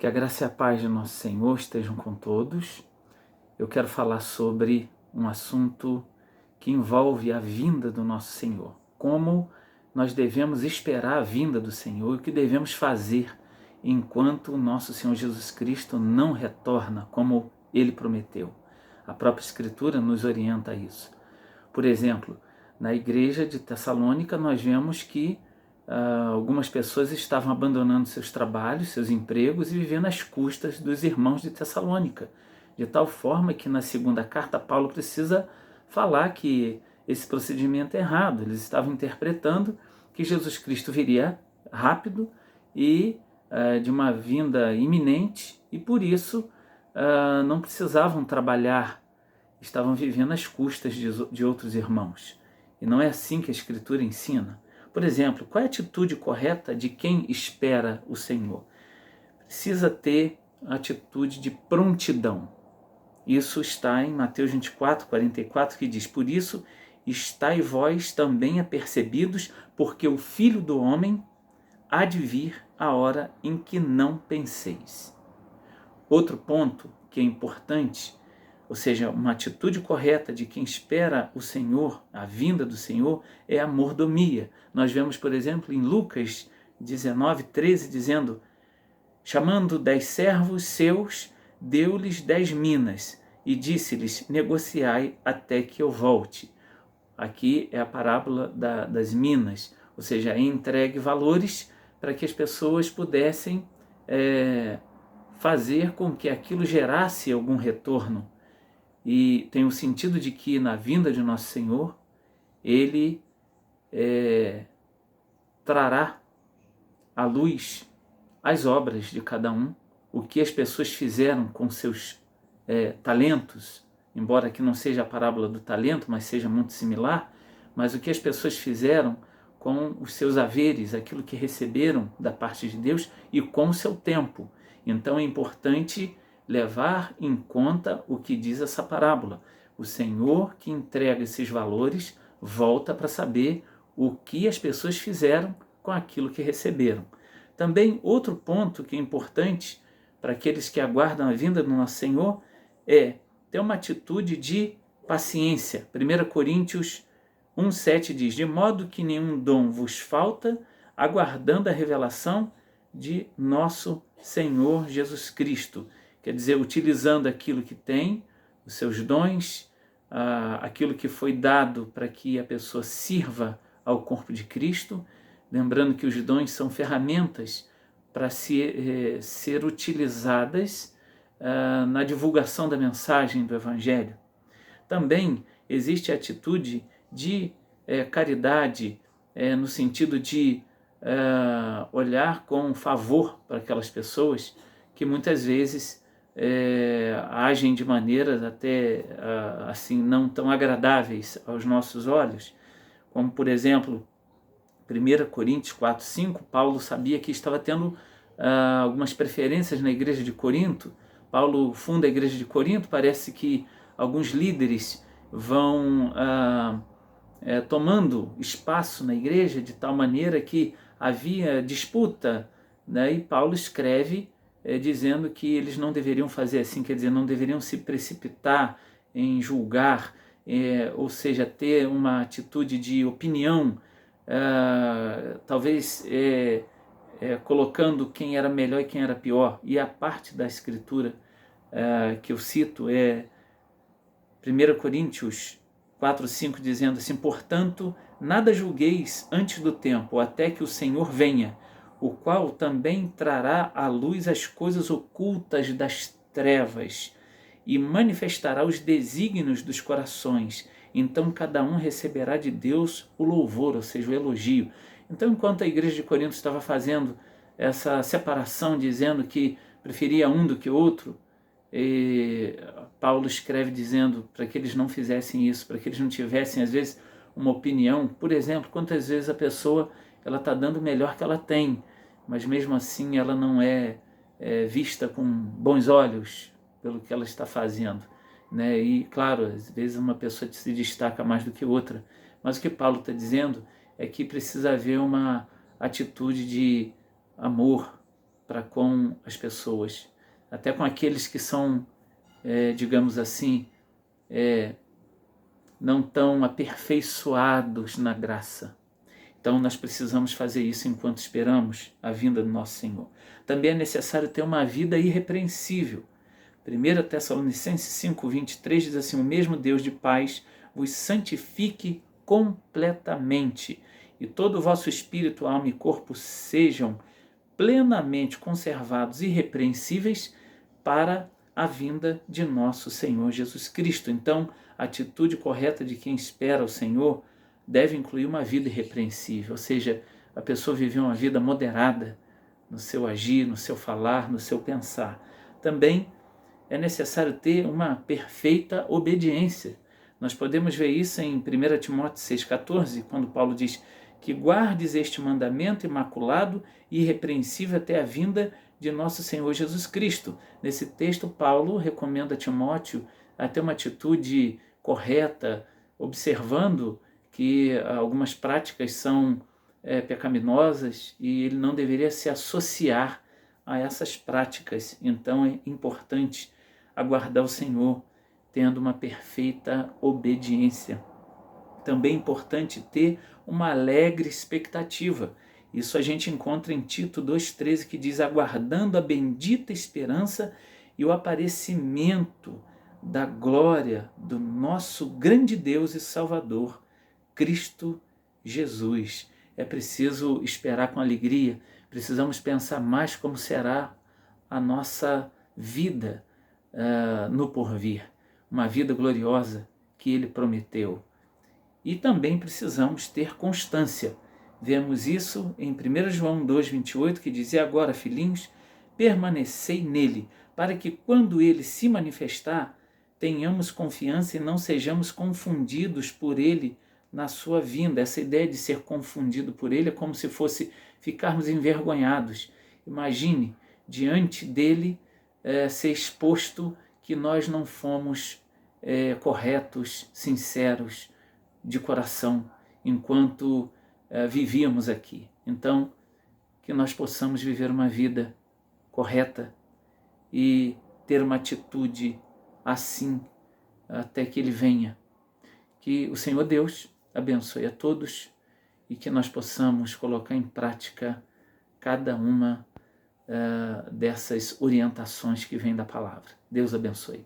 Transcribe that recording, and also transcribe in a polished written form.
Que a graça e a paz de nosso Senhor estejam com todos. Eu quero falar sobre um assunto que envolve a vinda do nosso Senhor. Como nós devemos esperar a vinda do Senhor e o que devemos fazer enquanto o nosso Senhor Jesus Cristo não retorna como Ele prometeu. A própria Escritura nos orienta a isso. Por exemplo, na igreja de Tessalônica nós vemos que algumas pessoas estavam abandonando seus trabalhos, seus empregos e vivendo às custas dos irmãos de Tessalônica, de tal forma que na segunda carta Paulo precisa falar que esse procedimento é errado. Eles estavam interpretando que Jesus Cristo viria rápido e de uma vinda iminente e por isso não precisavam trabalhar, estavam vivendo às custas de outros irmãos. E não é assim que a Escritura ensina. Por exemplo, qual é a atitude correta de quem espera o Senhor? Precisa ter a atitude de prontidão. Isso está em Mateus 24, 44, que diz: por isso, estai vós também apercebidos, porque o Filho do Homem há de vir a hora em que não penseis. Outro ponto que é importante, ou seja, uma atitude correta de quem espera o Senhor, a vinda do Senhor, é a mordomia. Nós vemos, por exemplo, em Lucas 19, 13, dizendo: chamando 10 servos seus, deu-lhes 10 minas e disse-lhes: negociai até que eu volte. Aqui é a parábola das minas, ou seja, é entregue valores para que as pessoas pudessem fazer com que aquilo gerasse algum retorno. E tem o sentido de que na vinda de nosso Senhor, Ele trará à luz as obras de cada um, o que as pessoas fizeram com seus talentos, embora aqui não seja a parábola do talento, mas seja muito similar, mas o que as pessoas fizeram com os seus haveres, aquilo que receberam da parte de Deus e com o seu tempo. Então é importante levar em conta o que diz essa parábola. O Senhor que entrega esses valores volta para saber o que as pessoas fizeram com aquilo que receberam. Também outro ponto que é importante para aqueles que aguardam a vinda do nosso Senhor é ter uma atitude de paciência. 1 Coríntios 1,7 diz: de modo que nenhum dom vos falta, aguardando a revelação de nosso Senhor Jesus Cristo. Quer dizer, utilizando aquilo que tem, os seus dons, aquilo que foi dado para que a pessoa sirva ao corpo de Cristo, lembrando que os dons são ferramentas para ser utilizadas na divulgação da mensagem do Evangelho. Também existe a atitude de caridade, no sentido de olhar com favor para aquelas pessoas que muitas vezes agem de maneiras até assim não tão agradáveis aos nossos olhos, como por exemplo 1 Coríntios 4, 5, Paulo sabia que estava tendo algumas preferências na igreja de Corinto. Paulo funda a igreja de Corinto, parece que alguns líderes vão tomando espaço na igreja de tal maneira que havia disputa, né? E Paulo escreve dizendo que eles não deveriam fazer assim, quer dizer, não deveriam se precipitar em julgar, ou seja, ter uma atitude de opinião, talvez colocando quem era melhor e quem era pior. E a parte da Escritura que eu cito é 1 Coríntios 4, 5, dizendo assim: portanto, nada julgueis antes do tempo, até que o Senhor venha, o qual também trará à luz as coisas ocultas das trevas e manifestará os desígnios dos corações. Então cada um receberá de Deus o louvor, ou seja, o elogio. Então, enquanto a igreja de Corinto estava fazendo essa separação, dizendo que preferia um do que outro, Paulo escreve dizendo para que eles não fizessem isso, para que eles não tivessem, às vezes, uma opinião. Por exemplo, quantas vezes a pessoa está dando o melhor que ela tem, mas mesmo assim ela não é vista com bons olhos pelo que ela está fazendo, né? E, claro, às vezes uma pessoa se destaca mais do que outra, mas o que Paulo está dizendo é que precisa haver uma atitude de amor, para com as pessoas, até com aqueles que são, digamos assim, não tão aperfeiçoados na graça. Então nós precisamos fazer isso enquanto esperamos a vinda do nosso Senhor. Também é necessário ter uma vida irrepreensível. 1 Tessalonicenses 5:23 diz assim: o mesmo Deus de paz vos santifique completamente, e todo o vosso espírito, alma e corpo sejam plenamente conservados irrepreensíveis para a vinda de nosso Senhor Jesus Cristo. Então, a atitude correta de quem espera o Senhor deve incluir uma vida irrepreensível, ou seja, a pessoa viver uma vida moderada no seu agir, no seu falar, no seu pensar. Também é necessário ter uma perfeita obediência. Nós podemos ver isso em 1 Timóteo 6,14, quando Paulo diz que guardes este mandamento imaculado e irrepreensível até a vinda de nosso Senhor Jesus Cristo. Nesse texto, Paulo recomenda a Timóteo a ter uma atitude correta, observando que algumas práticas são pecaminosas e ele não deveria se associar a essas práticas. Então é importante aguardar o Senhor, tendo uma perfeita obediência. Também é importante ter uma alegre expectativa. Isso a gente encontra em Tito 2,13, que diz: aguardando a bendita esperança e o aparecimento da glória do nosso grande Deus e Salvador, Cristo Jesus. É preciso esperar com alegria, precisamos pensar mais como será a nossa vida no porvir, uma vida gloriosa que Ele prometeu. E também precisamos ter constância. Vemos isso em 1 João 2,28, que diz: e agora, filhinhos, permanecei nele, para que quando ele se manifestar, tenhamos confiança e não sejamos confundidos por ele na sua vinda. Essa ideia de ser confundido por ele é como se fosse ficarmos envergonhados. Imagine, diante dele, ser exposto que nós não fomos corretos, sinceros, de coração, enquanto vivíamos aqui. Então, que nós possamos viver uma vida correta e ter uma atitude assim até que Ele venha. Que o Senhor Deus abençoe a todos e que nós possamos colocar em prática cada uma dessas orientações que vem da palavra. Deus abençoe.